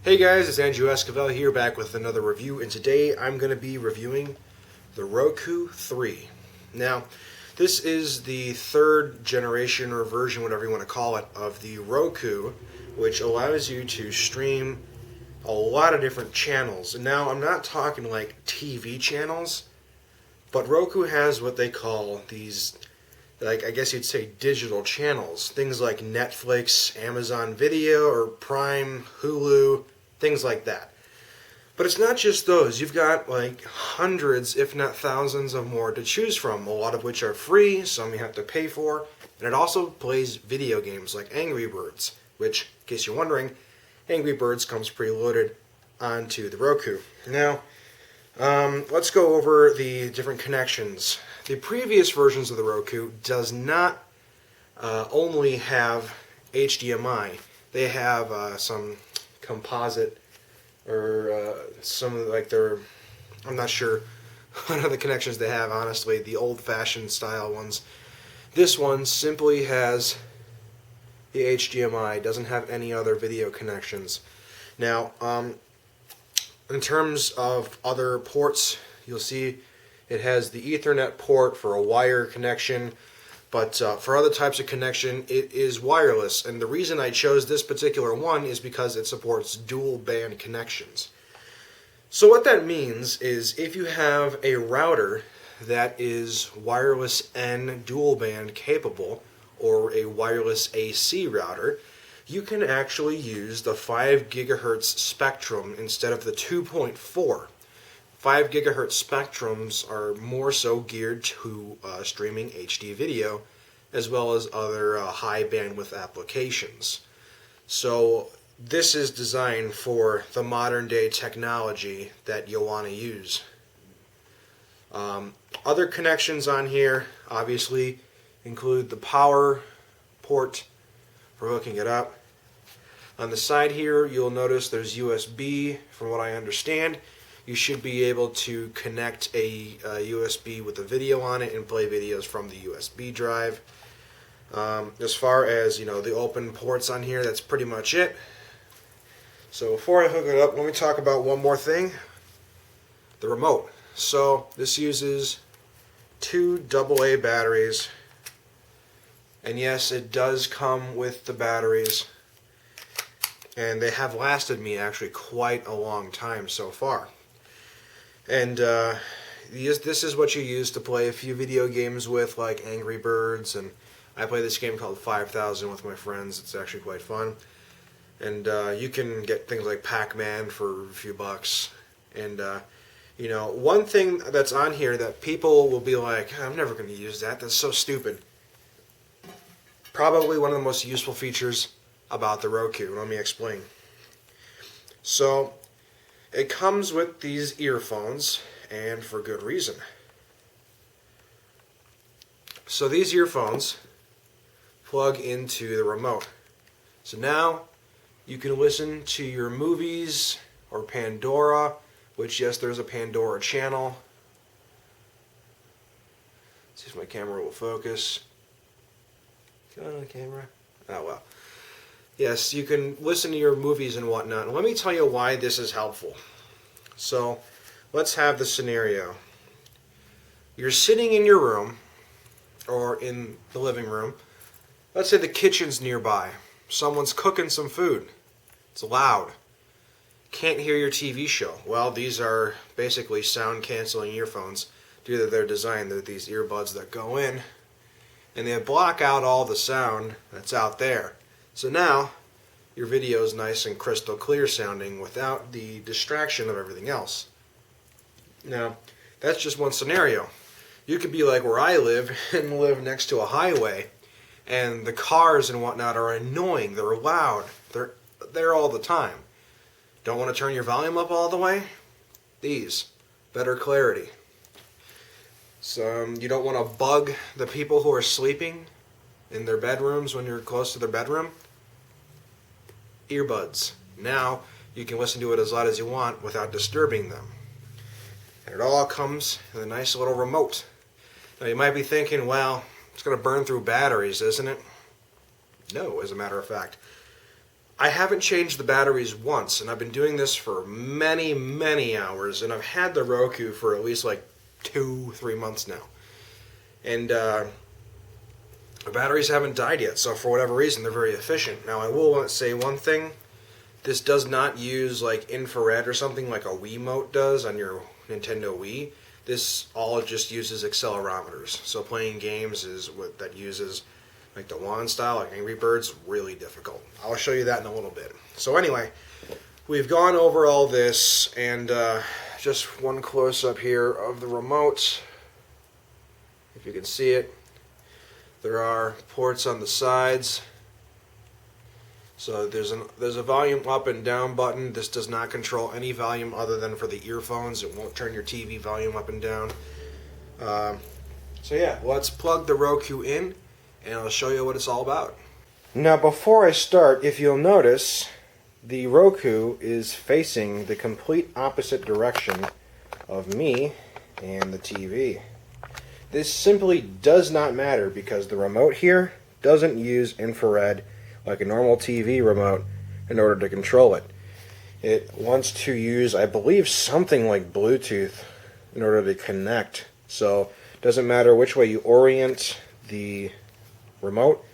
Hey guys, it's Andrew Esquivel here, back with another review, and today I'm going to be reviewing the Roku 3. Now, this is the third generation or version, whatever you want to call it, of the Roku, which allows you to stream a lot of different channels. And now, I'm not talking like TV channels, but Roku has what they call these, like, I guess you'd say digital channels. Things like Netflix, Amazon Video, or Prime, Hulu, things like that. But it's not just those. You've got like hundreds, if not thousands of more to choose from, a lot of which are free, some you have to pay for. And it also plays video games like Angry Birds, which, in case you're wondering, Angry Birds comes preloaded onto the Roku. Now, let's go over the different connections. The previous versions of the Roku does not only have HDMI. They have some composite or some like their, I'm not sure what other connections they have, honestly, the old-fashioned style ones. This one simply has the HDMI, doesn't have any other video connections. Now, in terms of other ports, you'll see it has the Ethernet port for a wire connection, but for other types of connection, it is wireless. And the reason I chose this particular one is because it supports dual band connections. So what that means is if you have a router that is wireless and dual band capable, or a wireless AC router, you can actually use the 5 gigahertz spectrum instead of the 2.4. 5 gigahertz spectrums are more so geared to streaming HD video, as well as other high bandwidth applications. So this is designed for the modern day technology that you'll want to use. Other connections on here obviously include the power port for hooking it up. On the side here, you'll notice there's USB. From what I understand, you should be able to connect a USB with a video on it and play videos from the USB drive. As far as, the open ports on here, that's pretty much it. So before I hook it up, let me talk about one more thing. The remote. So this uses 2 AA batteries. And yes, it does come with the batteries. And they have lasted me actually quite a long time so far. And this is what you use to play a few video games with, like Angry Birds, and I play this game called 5000 with my friends. It's actually quite fun. And you can get things like Pac-Man for a few bucks. And, one thing that's on here that people will be like, I'm never going to use that. That's so stupid. Probably one of the most useful features about the Roku. Let me explain. So, it comes with these earphones, and for good reason. So these earphones plug into the remote. So now you can listen to your movies or Pandora, which, yes, there's a Pandora channel. Let's see if my camera will focus. Come on, camera. Oh, well. Yes, you can listen to your movies and whatnot. And let me tell you why this is helpful. So, let's have the scenario. You're sitting in your room, or in the living room. Let's say the kitchen's nearby. Someone's cooking some food. It's loud. Can't hear your TV show. Well, these are basically sound-canceling earphones due to their design. They're these earbuds that go in, and they block out all the sound that's out there. So now, your video is nice and crystal clear sounding without the distraction of everything else. Now, that's just one scenario. You could be like where I live and live next to a highway, and the cars and whatnot are annoying. They're loud. They're there all the time. Don't want to turn your volume up all the way? These. Better clarity. So you don't want to bug the people who are sleeping in their bedrooms when you're close to their bedroom? Earbuds. Now you can listen to it as loud as you want without disturbing them. And it all comes in a nice little remote. Now you might be thinking, well, it's going to burn through batteries, isn't it? No, as a matter of fact. I haven't changed the batteries once, and I've been doing this for many, many hours, and I've had the Roku for at least like 2-3 months now. And the batteries haven't died yet, so for whatever reason, they're very efficient. Now, I will say one thing. This does not use like infrared or something like a Wiimote does on your Nintendo Wii. This all just uses accelerometers. So playing games is what that uses, like the wand style, like Angry Birds, really difficult. I'll show you that in a little bit. So anyway, we've gone over all this, and just one close-up here of the remote. If you can see it, there are ports on the sides. So there's a volume up and down button. This does not control any volume other than for the earphones. It won't turn your TV volume up and down. So yeah, let's plug the Roku in, and I'll show you what it's all about. Now before I start, if you'll notice, the Roku is facing the complete opposite direction of me and the TV. This simply does not matter because the remote here doesn't use infrared like a normal TV remote in order to control it. It wants to use, I believe, something like Bluetooth in order to connect. So it doesn't matter which way you orient the remote,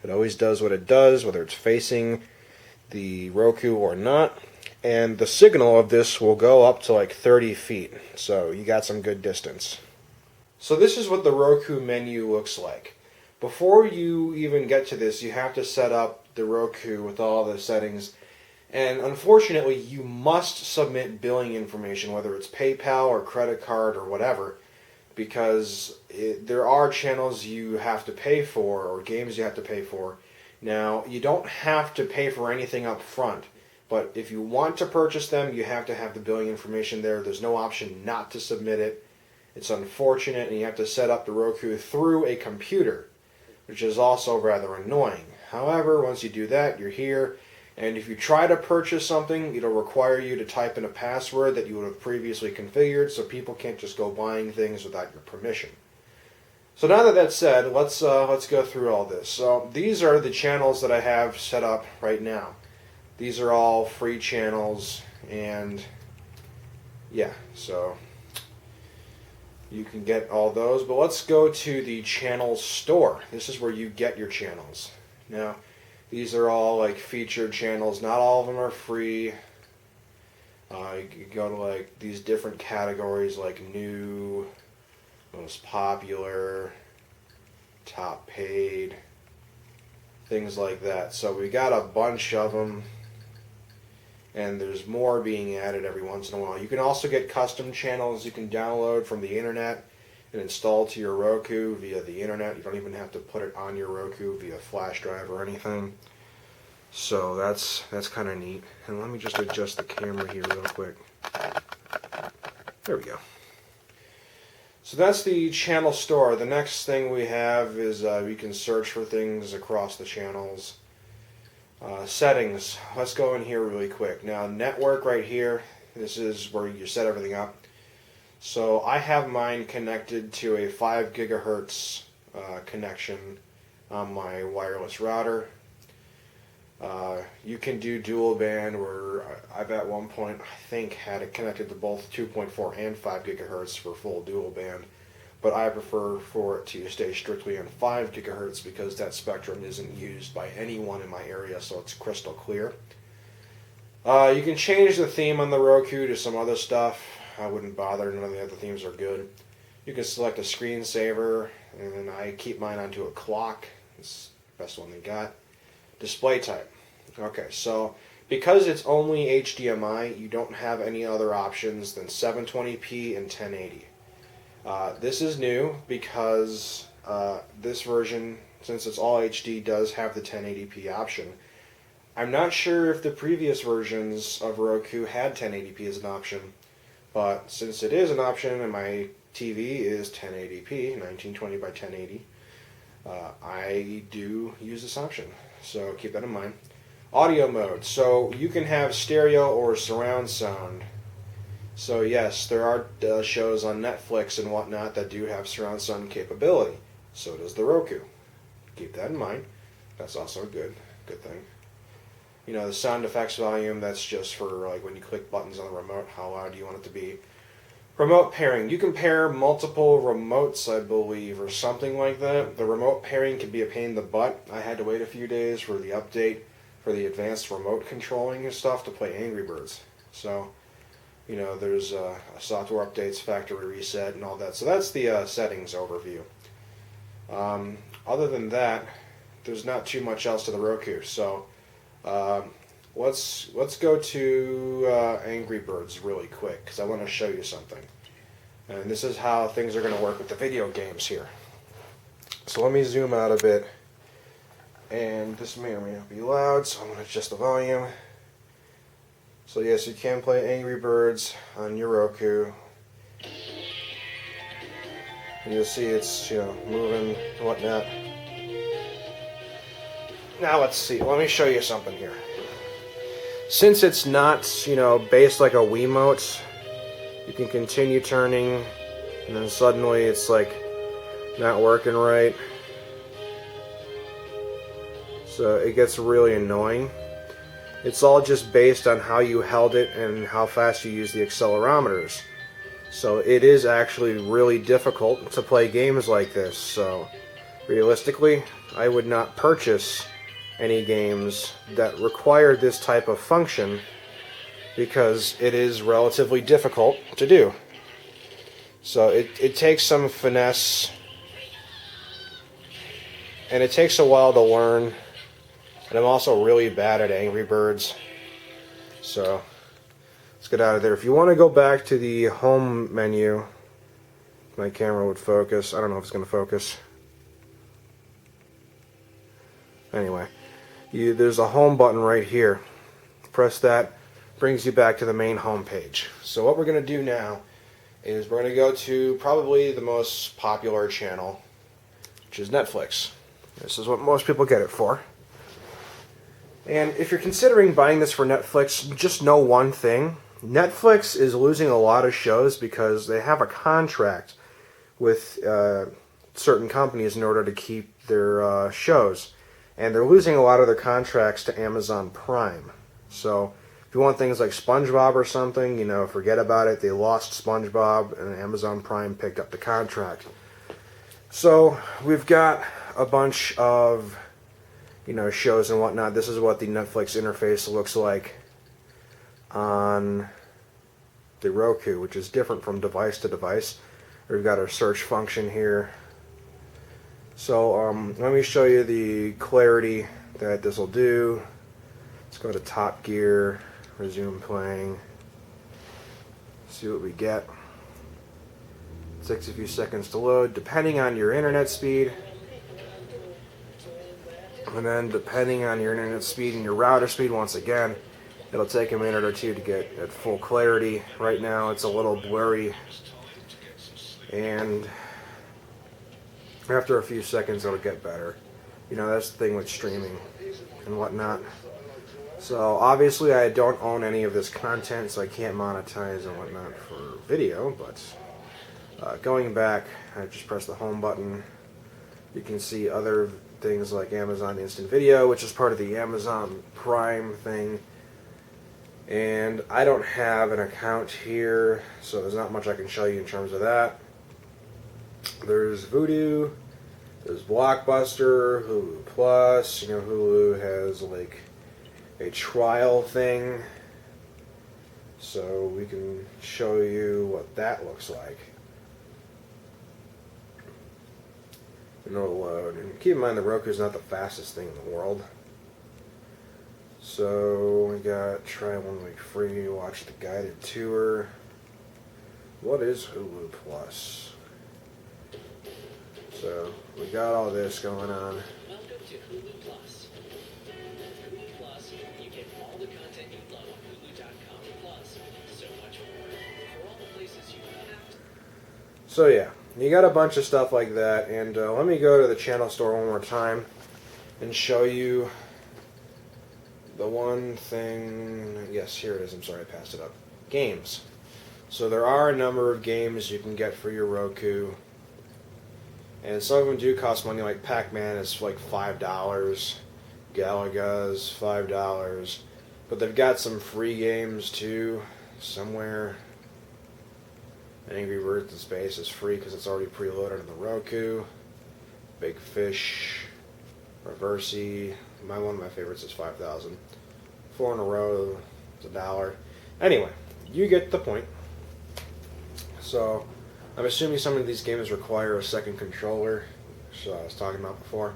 it always does what it does, whether it's facing the Roku or not. And the signal of this will go up to like 30 feet, so you got some good distance. So this is what the Roku menu looks like. Before you even get to this, you have to set up the Roku with all the settings, and unfortunately you must submit billing information, whether it's PayPal or credit card or whatever, because there are channels you have to pay for or games you have to pay for. Now, you don't have to pay for anything up front, but if you want to purchase them, you have to have the billing information there. There's no option not to submit it. It's unfortunate, and you have to set up the Roku through a computer, which is also rather annoying. However, once you do that, you're here, and if you try to purchase something, it'll require you to type in a password that you would have previously configured, so people can't just go buying things without your permission. So now that that's said, let's go through all this. So these are the channels that I have set up right now. These are all free channels, and yeah, so you can get all those, but let's go to the channel store. This is where you get your channels. Now, these are all like featured channels. Not all of them are free. You can go to like these different categories like new, most popular, top paid, things like that. So we got a bunch of them, and there's more being added every once in a while. You can also get custom channels you can download from the internet and install to your Roku via the internet. You don't even have to put it on your Roku via flash drive or anything. So that's kind of neat. And let me just adjust the camera here real quick. There we go. So that's the channel store. The next thing we have is we can search for things across the channels. Settings. Let's go in here really quick. Now, network right here. This is where you set everything up. So I have mine connected to a 5 gigahertz connection on my wireless router. You can do dual band, where I've at one point, I think, had it connected to both 2.4 and 5 gigahertz for full dual band. But I prefer for it to stay strictly on 5 gigahertz because that spectrum isn't used by anyone in my area, so it's crystal clear. You can change the theme on the Roku to some other stuff. I wouldn't bother, none of the other themes are good. You can select a screensaver, and then I keep mine onto a clock. It's the best one they got. Display type. Okay, so because it's only HDMI, you don't have any other options than 720p and 1080. This is new because this version, since it's all HD, does have the 1080p option. I'm not sure if the previous versions of Roku had 1080p as an option, but since it is an option and my TV is 1080p, 1920 by 1080, I do use this option, so keep that in mind. Audio mode, so you can have stereo or surround sound. So yes, there are shows on Netflix and whatnot that do have surround sound capability. So does the Roku. Keep that in mind. That's also a good thing. You know, the sound effects volume, that's just for like when you click buttons on the remote, how loud do you want it to be. Remote pairing. You can pair multiple remotes, I believe, or something like that. The remote pairing can be a pain in the butt. I had to wait a few days for the update for the advanced remote controlling and stuff to play Angry Birds. So, you know, there's software updates, factory reset, and all that. So that's the settings overview. Other than that, there's not too much else to the Roku. So let's go to Angry Birds really quick because I want to show you something. And this is how things are going to work with the video games here. So let me zoom out a bit. And this may or may not be loud, so I'm going to adjust the volume. So yes, you can play Angry Birds on your Roku. And you'll see it's, you know, moving and whatnot. Now let's see. Let me show you something here. Since it's not, you know, based like a Wiimote, you can continue turning, and then suddenly it's like not working right. So it gets really annoying. It's all just based on how you held it and how fast you use the accelerometers. So it is actually really difficult to play games like this. So realistically, I would not purchase any games that require this type of function because it is relatively difficult to do. So it takes some finesse, and it takes a while to learn. And I'm also really bad at Angry Birds. So let's get out of there. If you want to go back to the home menu, my camera would focus. I don't know if it's going to focus. Anyway, there's a home button right here. Press that, brings you back to the main home page. So what we're going to do now is we're going to go to probably the most popular channel, which is Netflix. This is what most people get it for. And if you're considering buying this for Netflix, just know one thing. Netflix is losing a lot of shows because they have a contract with certain companies in order to keep their shows. And they're losing a lot of their contracts to Amazon Prime. So if you want things like SpongeBob or something, you know, forget about it. They lost SpongeBob and Amazon Prime picked up the contract. So we've got a bunch of, you know, shows and whatnot. This is what the Netflix interface looks like on the Roku, which is different from device to device. We've got our search function here. So let me show you the clarity that this will do. Let's go to Top Gear, resume playing, see what we get. It takes a few seconds to load, depending on your internet speed. And then depending on your internet speed and your router speed, once again, it'll take a minute or two to get at full clarity. Right now it's a little blurry, and after a few seconds it'll get better. You know, that's the thing with streaming and whatnot. So obviously I don't own any of this content, so I can't monetize and whatnot for video, but going back, I just press the home button. You can see other things like Amazon Instant Video, which is part of the Amazon Prime thing. And I don't have an account here, so there's not much I can show you in terms of that. There's Vudu, there's Blockbuster, Hulu Plus. You know, Hulu has like a trial thing, so we can show you what that looks like. And it'll load. And keep in mind the Roku is not the fastest thing in the world. So we got try 1 week free, watch the guided tour. What is Hulu Plus? So we got all this going on. Welcome to Hulu Plus. Hulu Plus, you get all the content you love on Hulu.com. Plus, so much more for all the places you love. So yeah, you got a bunch of stuff like that, and let me go to the channel store one more time and show you the one thing. Yes, here it is. I'm sorry, I passed it up. Games. So there are a number of games you can get for your Roku, and some of them do cost money. Like Pac-Man is like $5. Galaga's $5, but they've got some free games too somewhere. Angry Birds in Space is free because it's already preloaded on the Roku. Big Fish, Reversey. One of my favorites is 5,000. 4 in a row, it's $1. Anyway, you get the point. So, I'm assuming some of these games require a second controller, which I was talking about before.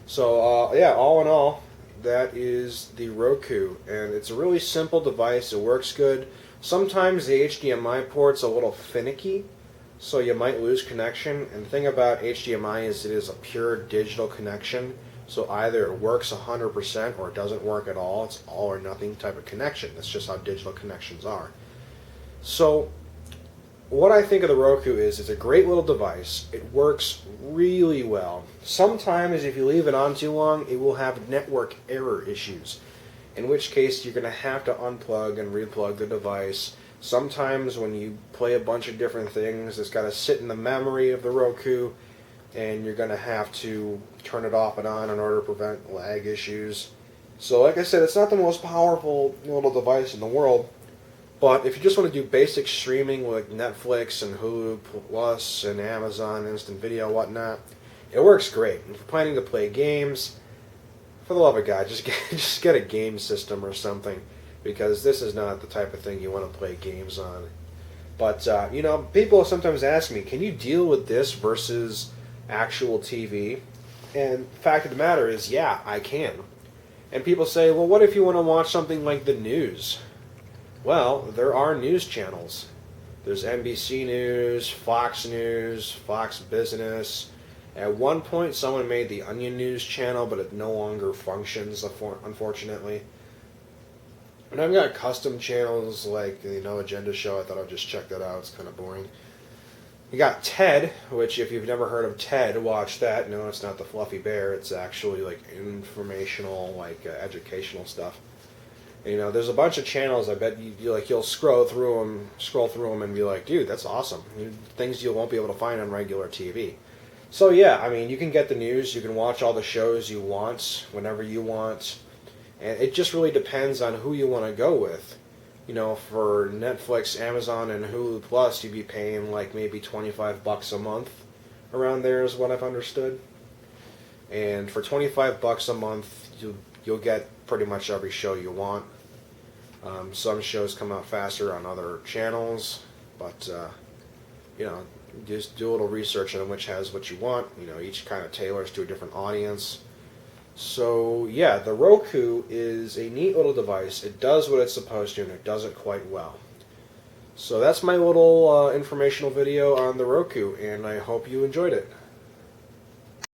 So, yeah, all in all, that is the Roku, and it's a really simple device. It works good. Sometimes the HDMI port's a little finicky, so you might lose connection. And the thing about HDMI is it is a pure digital connection, so either it works 100% or it doesn't work at all. It's all or nothing type of connection. That's just how digital connections are. So, what I think of the Roku is it's a great little device. It works really well. Sometimes if you leave it on too long, it will have network error issues, in which case you're going to have to unplug and replug the device. Sometimes when you play a bunch of different things, it's got to sit in the memory of the Roku, and you're going to have to turn it off and on in order to prevent lag issues. So like I said, it's not the most powerful little device in the world, but if you just want to do basic streaming like Netflix and Hulu Plus and Amazon Instant Video, whatnot, it works great. If you're planning to play games, for the love of God, just get a game system or something, because this is not the type of thing you want to play games on. But, you know, people sometimes ask me, can you deal with this versus actual TV? And the fact of the matter is, yeah, I can. And people say, well, what if you want to watch something like the news? Well, there are news channels. There's NBC News, Fox News, Fox Business. At one point, someone made the Onion News channel, but it no longer functions, unfortunately. And I've got custom channels like the No Agenda Show. I thought I'd just check that out. It's kind of boring. You got TED, which if you've never heard of TED, watch that. No, it's not the fluffy bear. It's actually like informational, like educational stuff. And, you know, there's a bunch of channels. I bet you'll scroll through them, and be like, dude, that's awesome. Things you won't be able to find on regular TV. So yeah, I mean, you can get the news. You can watch all the shows you want whenever you want, and it just really depends on who you want to go with. You know, for Netflix, Amazon, and Hulu Plus, you'd be paying like maybe $25 a month. Around there is what I've understood. And for $25 a month, you'll get pretty much every show you want. Some shows come out faster on other channels, but you know, just do a little research on which has what you want. You know, each kind of tailors to a different audience. So yeah, the Roku is a neat little device. It does what it's supposed to, and it does it quite well. So that's my little informational video on the Roku, and I hope you enjoyed it.